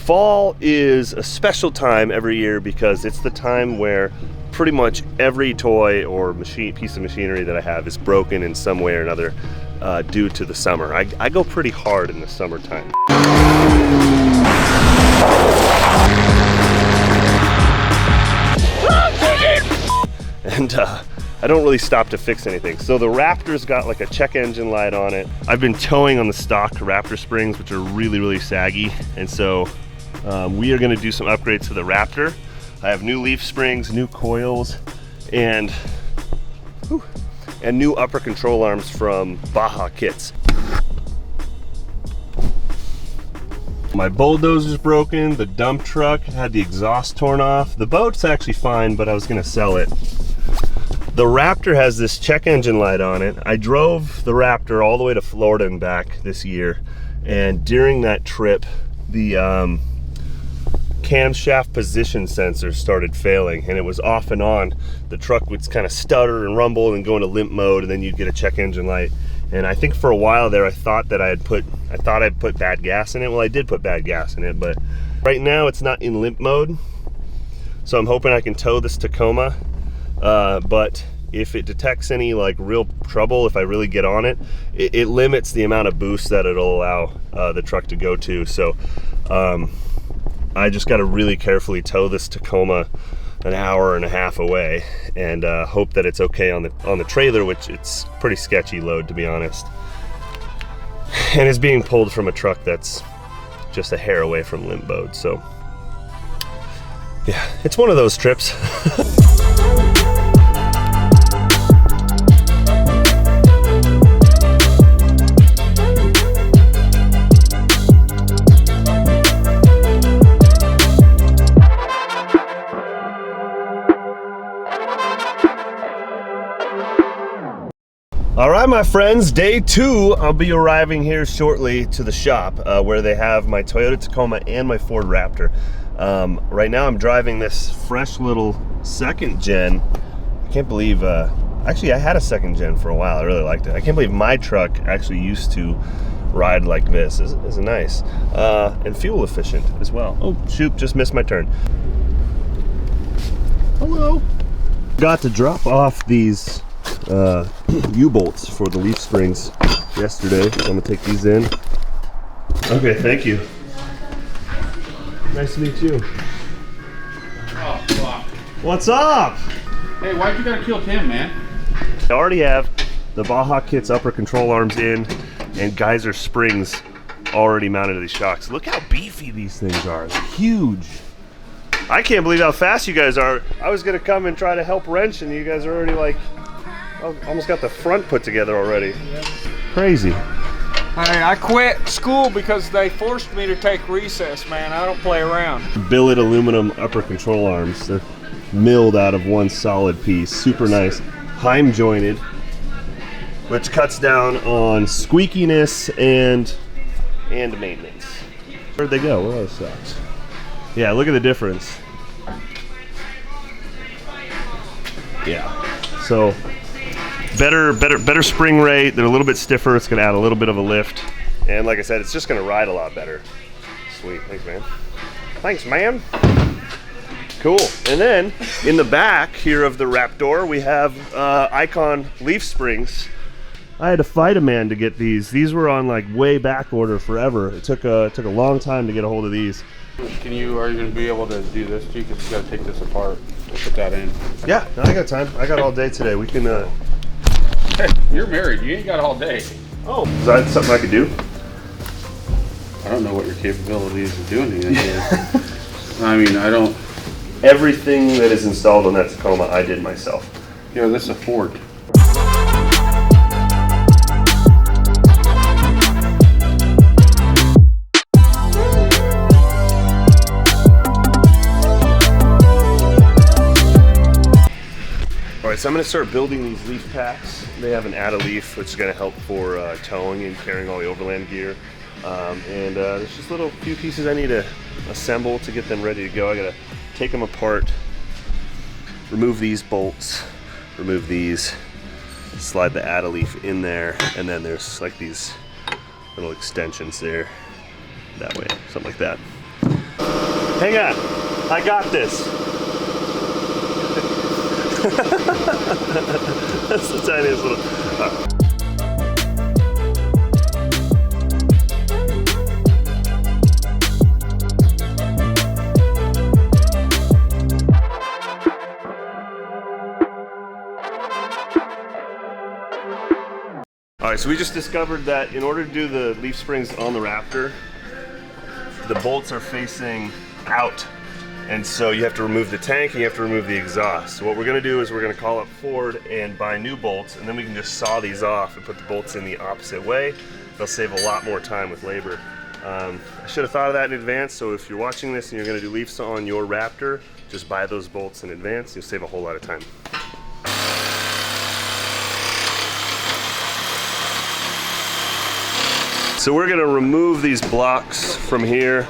Fall is a special time every year because it's the time where pretty much every toy or piece of machinery that I have is broken in some way or another due to the summer. I go pretty hard in the summertime. And I don't really stop to fix anything. So the Raptor's got like a check engine light on it. I've been towing on the stock Raptor springs, which are really, really saggy. And so we are gonna do some upgrades to the Raptor. I have new leaf springs, new coils, and new upper control arms from Baja Kits. My bulldozer's broken, the dump truck had the exhaust torn off. The boat's actually fine, but I was gonna sell it. The Raptor has this check engine light on it. I drove the Raptor all the way to Florida and back this year, and during that trip, the camshaft position sensor started failing, and it was off and on. The truck would kind of stutter and rumble and go into limp mode, and then you'd get a check engine light. And I think for a while there, I thought I'd put bad gas in it. Well, I did put bad gas in it, but right now it's not in limp mode. So I'm hoping I can tow this Tacoma. But if it detects any like real trouble, if I really get on it, it limits the amount of boost that it'll allow the truck to go to. So I just got to really carefully tow this Tacoma an hour and a half away and hope that it's okay on the trailer, which it's pretty sketchy load, to be honest. And it's being pulled from a truck that's just a hair away from limp mode. So yeah, it's one of those trips. All right, my friends, day 2, I'll be arriving here shortly to the shop where they have my Toyota Tacoma and my Ford Raptor. Right now I'm driving this fresh little second gen. I can't believe, actually I had a second gen for a while, I really liked it. I can't believe my truck actually used to ride like this. It's nice, and fuel efficient as well. Oh shoot, just missed my turn. Hello. Got to drop off these U-bolts for the leaf springs yesterday. So I'm gonna take these in. Okay, thank you. Nice to meet you. Oh, fuck. What's up? Hey, why'd you gotta kill Tim, man? I already have the Baja Kits Upper control arms in and Geiser springs already mounted to these shocks. Look how beefy these things are. They're huge. I can't believe how fast you guys are. I was gonna come and try to help wrench and you guys are already like, almost got the front put together already. Yep. Crazy. I quit school because they forced me to take recess, man. I don't play around. Billet aluminum upper control arms. They're milled out of one solid piece. Super nice. Heim jointed, which cuts down on squeakiness and maintenance. Where'd they go? Where are those socks? Yeah, look at the difference. Yeah. So better spring rate. They're a little bit stiffer. It's gonna add a little bit of a lift, and like I said, it's just gonna ride a lot better. Sweet, thanks, man. Thanks, man. Cool. And then in the back here of the Raptor, we have Icon leaf springs. I had to fight a man to get these. These were on like way back order forever. It took a long time to get a hold of these. Are you gonna be able to do this too? Because you gotta take this apart and put that in. Yeah, no, I got time. I got all day today. We can. Hey, you're married. You ain't got all day. Oh, is that something I could do? I don't know what your capabilities of doing anything is. I mean, I don't. Everything that is installed on that Tacoma, I did myself. Yeah, this is a Ford. All right, so I'm going to start building these leaf packs. They have an add-a-leaf, which is going to help for towing and carrying all the overland gear. And there's just few pieces I need to assemble to get them ready to go. I got to take them apart, remove these bolts, remove these, slide the add-a-leaf in there, and then there's like these little extensions there, that way, something like that. Hang on, I got this. That's the tiniest little. All right, so we just discovered that in order to do the leaf springs on the Raptor, the bolts are facing out. And so you have to remove the tank and you have to remove the exhaust. So what we're gonna do is we're gonna call up Ford and buy new bolts, and then we can just saw these off and put the bolts in the opposite way. They'll save a lot more time with labor. I should have thought of that in advance, so if you're watching this and you're gonna do leafs on your Raptor, just buy those bolts in advance. You'll save a whole lot of time. So we're gonna remove these blocks from here,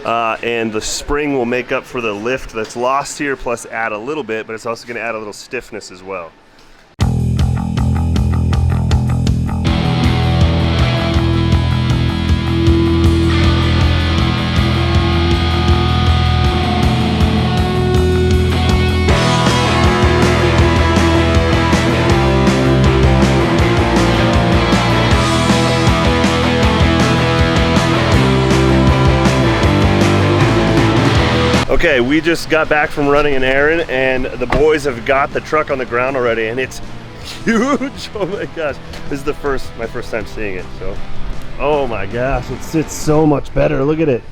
and the spring will make up for the lift that's lost here, plus add a little bit, but it's also gonna add a little stiffness as well. Okay, we just got back from running an errand and the boys have got the truck on the ground already, and it's huge. Oh my gosh, this is my first time seeing it. So, oh my gosh, it sits so much better. Look at it.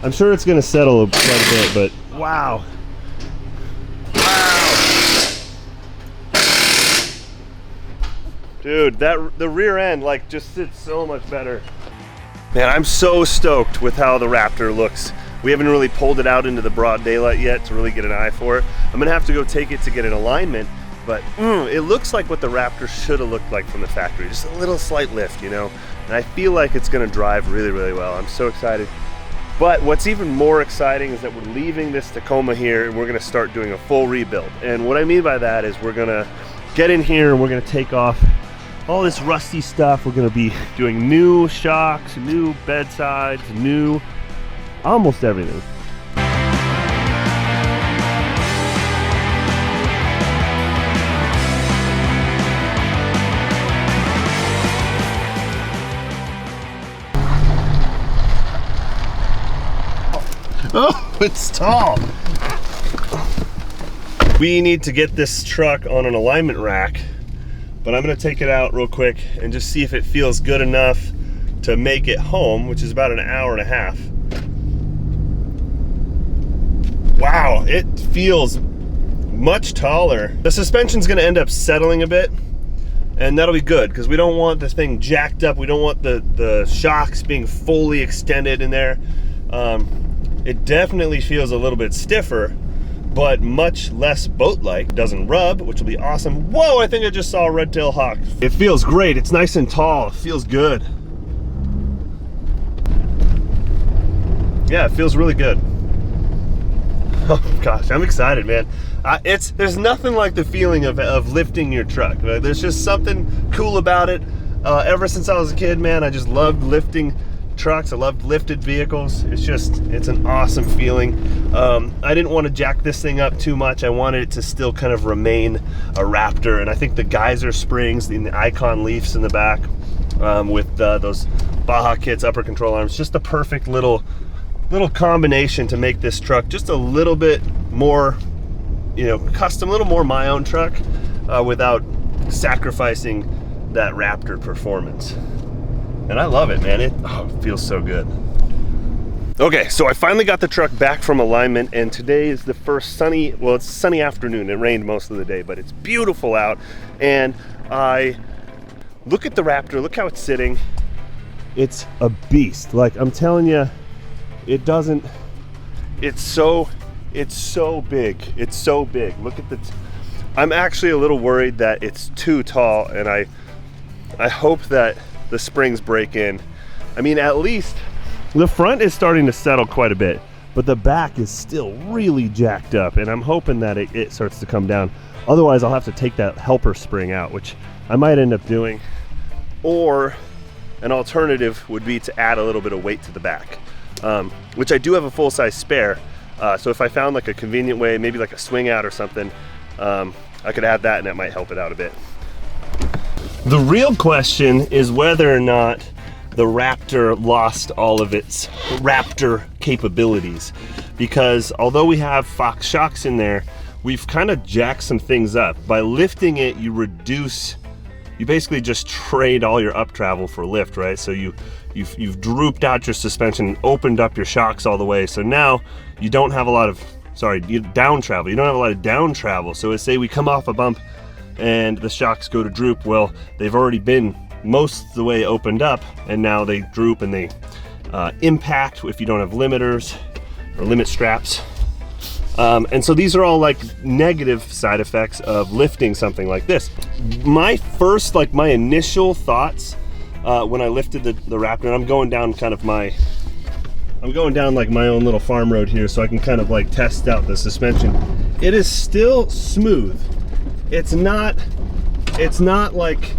I'm sure it's gonna settle quite a bit, but wow. Dude, the rear end like just sits so much better. Man, I'm so stoked with how the Raptor looks. We haven't really pulled it out into the broad daylight yet to really get an eye for it. I'm gonna have to go take it to get an alignment, but it looks like what the Raptor should have looked like from the factory. Just a little slight lift, you know? And I feel like it's gonna drive really, really well. I'm so excited. But what's even more exciting is that we're leaving this Tacoma here and we're gonna start doing a full rebuild. And what I mean by that is we're gonna get in here and we're gonna take off all this rusty stuff. We're gonna be doing new shocks, new bedsides, new almost everything. Oh, it's tall. We need to get this truck on an alignment rack, but I'm gonna take it out real quick and just see if it feels good enough to make it home, which is about an hour and a half. Wow, it feels much taller. The suspension's gonna end up settling a bit, and that'll be good because we don't want the thing jacked up. We don't want the shocks being fully extended in there. It definitely feels a little bit stiffer, but much less boat-like. Doesn't rub, which will be awesome. Whoa, I think I just saw a red-tailed hawk. It feels great. It's nice and tall. It feels good. Yeah, it feels really good. Oh gosh, I'm excited, man. There's nothing like the feeling of lifting your truck. There's just something cool about it. Ever since I was a kid, man, I just loved lifting trucks. I loved lifted vehicles. It's an awesome feeling. I didn't want to jack this thing up too much. I wanted it to still kind of remain a Raptor, and I think the Geiser springs and the Icon leafs in the back with those Baja Kits Upper control arms, just the perfect little combination to make this truck just a little bit more, you know, custom, a little more my own truck without sacrificing that Raptor performance. And I love it, man. It feels so good. Okay, so I finally got the truck back from alignment, and today is the first sunny, well, it's a sunny afternoon. It rained most of the day, but it's beautiful out. And I look at the Raptor, look how it's sitting. It's a beast. Like, I'm telling you, it's so big. It's so big. Look at I'm actually a little worried that it's too tall, and I hope that the springs break in. I mean, at least the front is starting to settle quite a bit, but the back is still really jacked up, and I'm hoping that it starts to come down. Otherwise, I'll have to take that helper spring out, which I might end up doing. Or an alternative would be to add a little bit of weight to the back. which I do have a full-size spare. So if I found like a convenient way, maybe like a swing out or something, I could add that and that might help it out a bit. The real question is whether or not the Raptor lost all of its Raptor capabilities, because although we have Fox shocks in there, we've kind of jacked some things up. By lifting it, you basically just trade all your up travel for lift, right? So you've drooped out your suspension and opened up your shocks all the way. So now you don't have a lot of, down travel. You don't have a lot of down travel. So let's say we come off a bump and the shocks go to droop. Well, they've already been most of the way opened up, and now they droop and they impact if you don't have limiters or limit straps. And so these are all like negative side effects of lifting something like this. My initial thoughts when I lifted the Raptor, and I'm going down like my own little farm road here so I can kind of like test out the suspension. It is still smooth. It's not like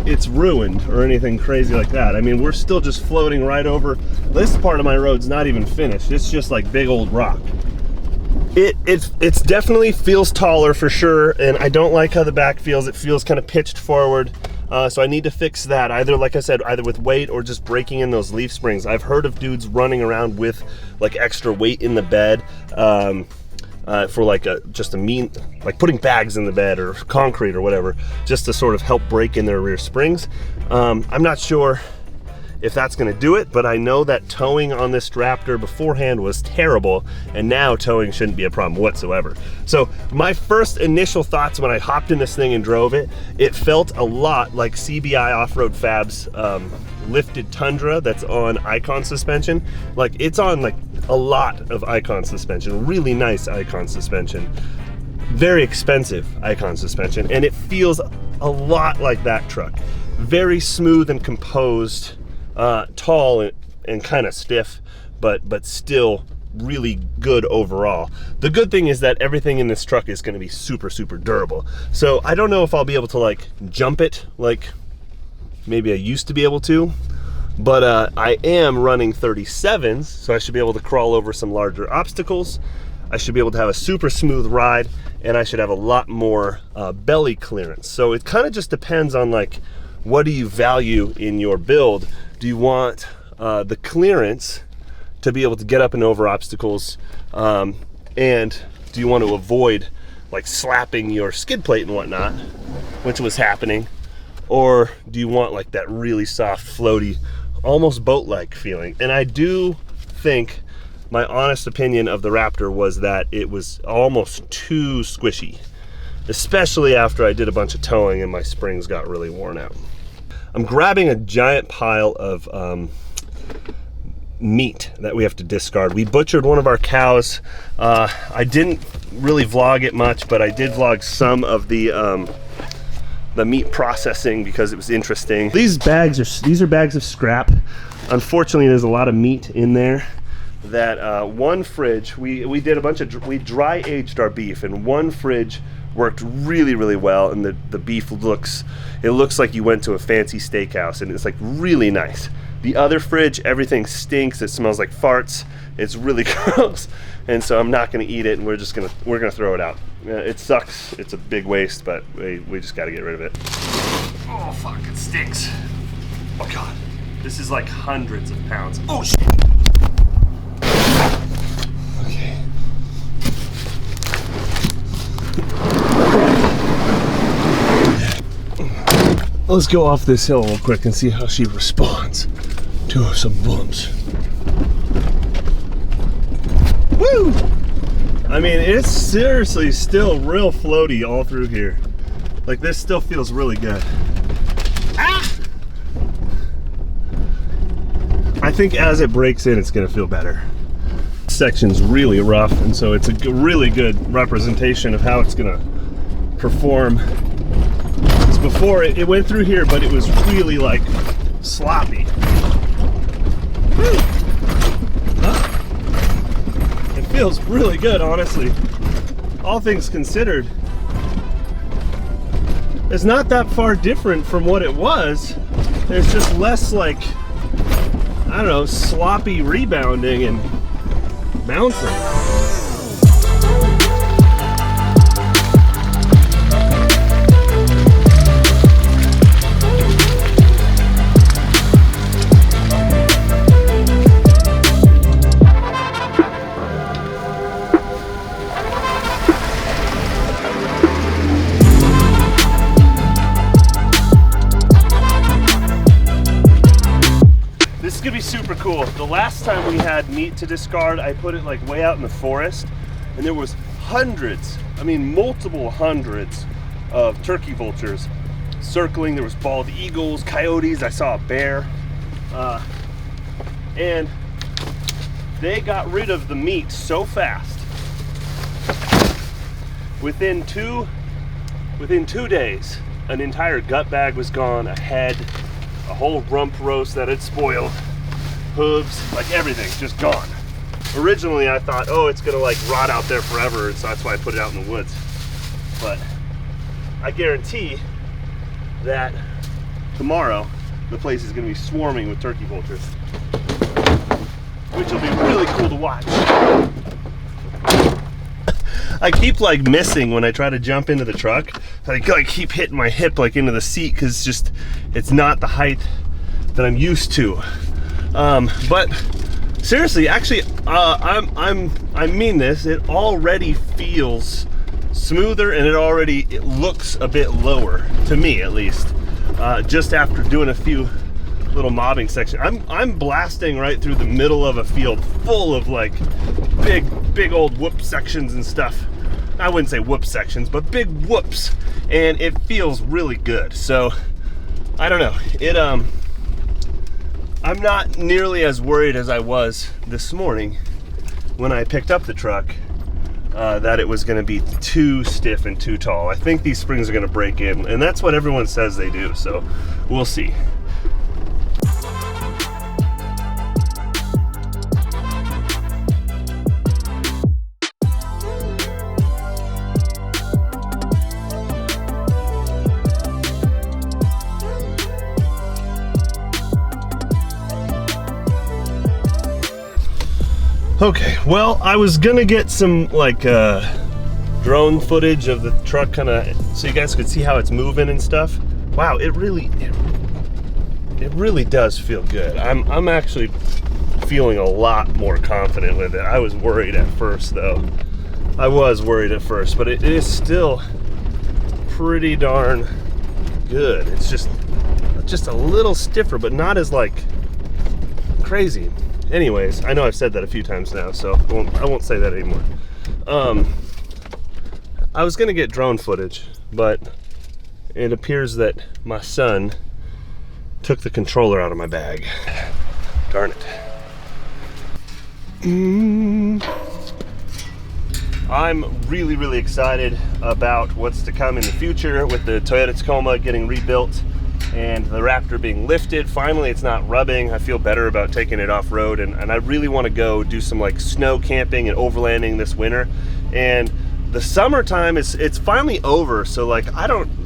it's ruined or anything crazy like that. I mean, we're still just floating right over. This part of my road's not even finished. It's just like big old rock. It's definitely feels taller for sure, and I don't like how the back feels. It feels kind of pitched forward. So I need to fix that, either, like I said, either with weight or just breaking in those leaf springs. I've heard of dudes running around with like extra weight in the bed for like like putting bags in the bed or concrete or whatever, just to sort of help break in their rear springs. I'm not sure if that's gonna do it, but I know that towing on this Raptor beforehand was terrible, and now towing shouldn't be a problem whatsoever. So my first initial thoughts when I hopped in this thing and drove it, it felt a lot like CBI Off-Road Fab's lifted Tundra that's on Icon suspension. Like, it's on like a lot of Icon suspension, really nice Icon suspension, very expensive Icon suspension, and it feels a lot like that truck. Very smooth and composed, tall and kind of stiff, but still really good overall. The good thing is that everything in this truck is going to be super durable. So I don't know if I'll be able to like jump it like maybe I used to be able to, but I am running 37s, so I should be able to crawl over some larger obstacles. I should be able to have a super smooth ride, and I should have a lot more belly clearance. So it kind of just depends on like, what do you value in your build? Do you want the clearance to be able to get up and over obstacles, and do you want to avoid like slapping your skid plate and whatnot, which was happening, or do you want like that really soft, floaty, almost boat-like feeling? And I do think my honest opinion of the Raptor was that it was almost too squishy, especially after I did a bunch of towing and my springs got really worn out. I'm grabbing a giant pile of meat that we have to discard. We butchered one of our cows. I didn't really vlog it much, but I did vlog some of the meat processing because it was interesting. These are bags of scrap. Unfortunately, there's a lot of meat in there. That one fridge, we did a bunch of, we dry aged our beef, and one fridge worked really well, and the beef looks like you went to a fancy steakhouse, and it's like really nice. The other fridge, everything stinks. It smells like farts. It's really gross, and so I'm not gonna eat it, and we're gonna throw it out. It sucks. It's a big waste, but we just got to get rid of it. Oh fuck, it stinks. Oh god, this is like hundreds of pounds. Oh shit. Okay. Let's go off this hill real quick and see how she responds to some bumps. Woo! I mean, it's seriously still real floaty all through here. Like, this still feels really good. Ah! I think as it breaks in, it's gonna feel better. This section's really rough, and so it's a really good representation of how it's gonna perform. Before it went through here, but it was really like sloppy. It feels really good, honestly. All things considered, it's not that far different from what it was. There's just less like, I don't know, sloppy rebounding and bouncing. This is gonna be super cool. The last time we had meat to discard, I put it like way out in the forest, and there was hundreds, I mean multiple hundreds of turkey vultures circling. There was bald eagles, coyotes, I saw a bear, and they got rid of the meat so fast. Within two days, an entire gut bag was gone, a head, a whole rump roast that had spoiled, hooves, like everything, just gone. Originally I thought, oh, it's gonna like rot out there forever, so that's why I put it out in the woods. But I guarantee that tomorrow the place is gonna be swarming with turkey vultures, which will be really cool to watch. I keep like missing when I try to jump into the truck. I like keep hitting my hip like into the seat because it's not the height that I'm used to. But seriously, actually, I mean this. It already feels smoother and it looks a bit lower to me, at least. Just after doing a few little mobbing sections, I'm blasting right through the middle of a field full of like big old whoop sections and stuff. I wouldn't say whoop sections, but big whoops, and it feels really good. So I don't know, I'm not nearly as worried as I was this morning when I picked up the truck that it was going to be too stiff and too tall. I think these springs are going to break in, and that's what everyone says they do, so we'll see. Okay, well, I was gonna get some like drone footage of the truck, kind of, so you guys could see how it's moving and stuff. Wow, it really does feel good. I'm actually feeling a lot more confident with it. I was worried at first, though. I was worried at first, but it is still pretty darn good. It's just a little stiffer, but not as like crazy. Anyways, I know I've said that a few times now, so I won't say that anymore. I was gonna get drone footage, but it appears that my son took the controller out of my bag. Darn it. I'm really excited about what's to come in the future with the Toyota Tacoma getting rebuilt and the Raptor being lifted. Finally, it's not rubbing. I feel better about taking it off-road, and I really want to go do some like snow camping and overlanding this winter. And the summertime it's finally over, so like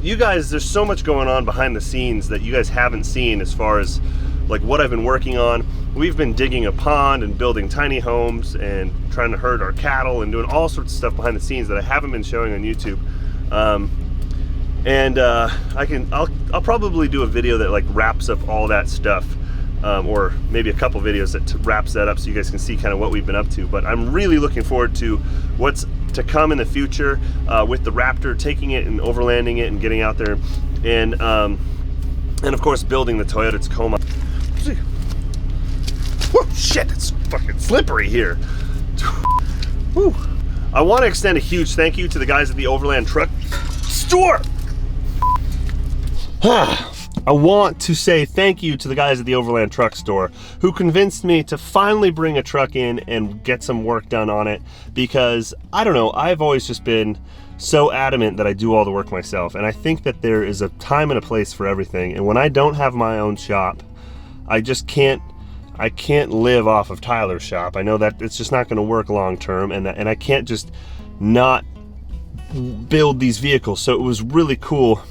you guys, there's so much going on behind the scenes that you guys haven't seen as far as like what I've been working on. We've been digging a pond and building tiny homes and trying to herd our cattle and doing all sorts of stuff behind the scenes that I haven't been showing on YouTube. I'll probably do a video that like wraps up all that stuff, or maybe a couple videos that wraps that up so you guys can see kind of what we've been up to. But I'm really looking forward to what's to come in the future with the Raptor, taking it and overlanding it and getting out there, and of course building the Toyota Tacoma. Whoa, shit, it's fucking slippery here. Whew. I want to extend a huge thank you to the guys at the Overland Truck Store. I want to say thank you to the guys at the Overland Truck Store who convinced me to finally bring a truck in and get some work done on it, because I don't know, I've always just been so adamant that I do all the work myself, and I think that there is a time and a place for everything. And when I don't have my own shop, I can't live off of Tyler's shop. I know that it's just not going to work long term, and I can't just not build these vehicles. So it was really cool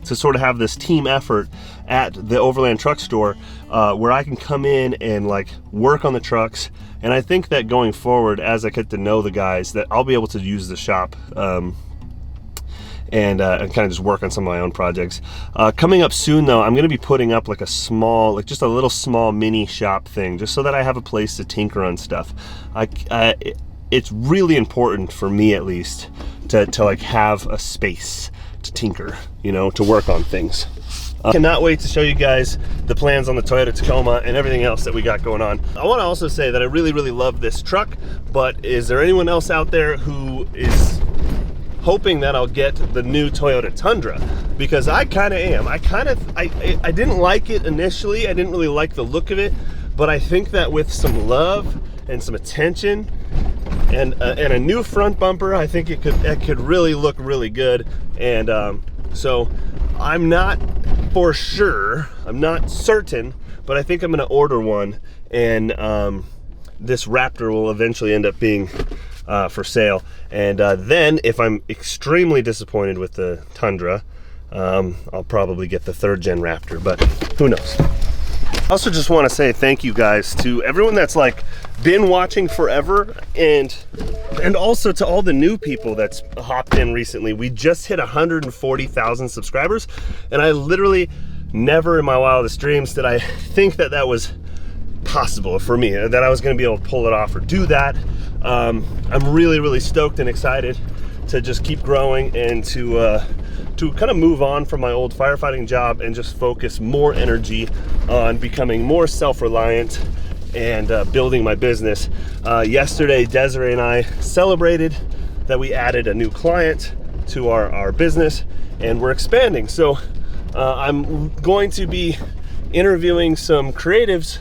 to sort of have this team effort at the Overland Truck Store where I can come in and like work on the trucks. And I think that going forward, as I get to know the guys, that I'll be able to use the shop and kind of just work on some of my own projects. Coming up soon though, I'm gonna be putting up like a small, like just a little small mini shop thing, just so that I have a place to tinker on stuff. It's really important for me, at least, to like have a space to tinker, you know, to work on things. I cannot wait to show you guys the plans on the Toyota Tacoma and everything else that we got going on. I want to also say that I really love this truck, but is there anyone else out there who is hoping that I'll get the new Toyota Tundra? Because I kind of am. I didn't like it initially. I didn't really like the look of it, but I think that with some love and some attention and a new front bumper, I think it could really look really good. And so I'm not for sure, I'm not certain, but I think I'm gonna order one, and this Raptor will eventually end up being for sale. And then if I'm extremely disappointed with the Tundra, I'll probably get the 3rd gen Raptor, but who knows. I also just want to say thank you guys to everyone that's like been watching forever, and also to all the new people that's hopped in recently. We just hit 140,000 subscribers, and I literally never in my wildest dreams did I think that that was possible for me, that I was going to be able to pull it off or do that. I'm really stoked and excited to just keep growing and to kind of move on from my old firefighting job and just focus more energy on becoming more self-reliant and building my business. Yesterday, Desiree and I celebrated that we added a new client to our business, and we're expanding. So I'm going to be interviewing some creatives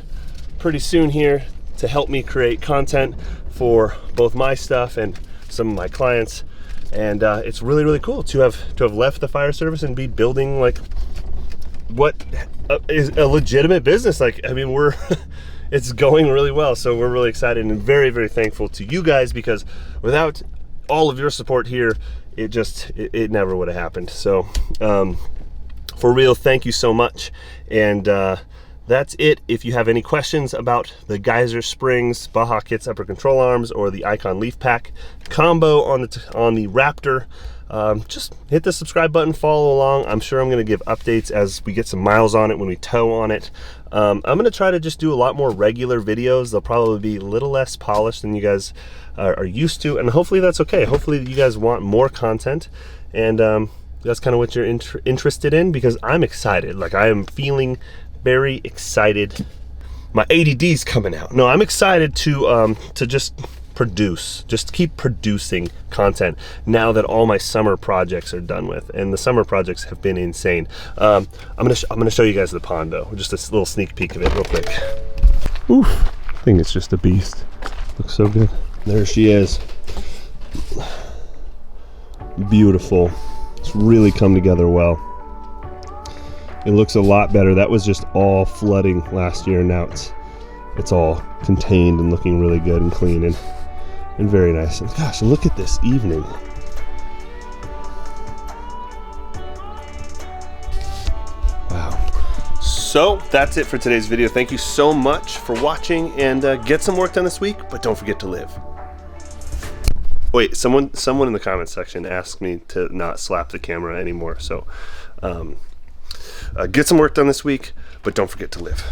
pretty soon here to help me create content for both my stuff and some of my clients. And it's really cool to have left the fire service and be building like what is a legitimate business. Like, I mean, it's going really well, so we're really excited and very thankful to you guys, because without all of your support here, it never would have happened. So for real, thank you so much. And that's it. If you have any questions about the Geiser springs, Baja Kits Upper control arms, or the Icon leaf pack combo on the Raptor, just hit the subscribe button, follow along. I'm sure I'm going to give updates as we get some miles on it, when we tow on it. I'm going to try to just do a lot more regular videos. They'll probably be a little less polished than you guys are used to, and hopefully that's okay. Hopefully you guys want more content, and that's kind of what you're interested in, because I'm excited. Like, I am feeling very excited. My ADD's coming out. No, I'm excited to just keep producing content now that all my summer projects are done with, and the summer projects have been insane. I'm gonna show you guys the pond though, just a little sneak peek of it real quick. Oof, I think it's just a beast. Looks so good. There she is. Beautiful. It's really come together well. It looks a lot better. That was just all flooding last year, and now it's all contained and looking really good and clean and very nice. And gosh, look at this evening. Wow. So that's it for today's video. Thank you so much for watching, and get some work done this week, but don't forget to live. Wait, someone in the comment section asked me to not slap the camera anymore, so get some work done this week, but don't forget to live.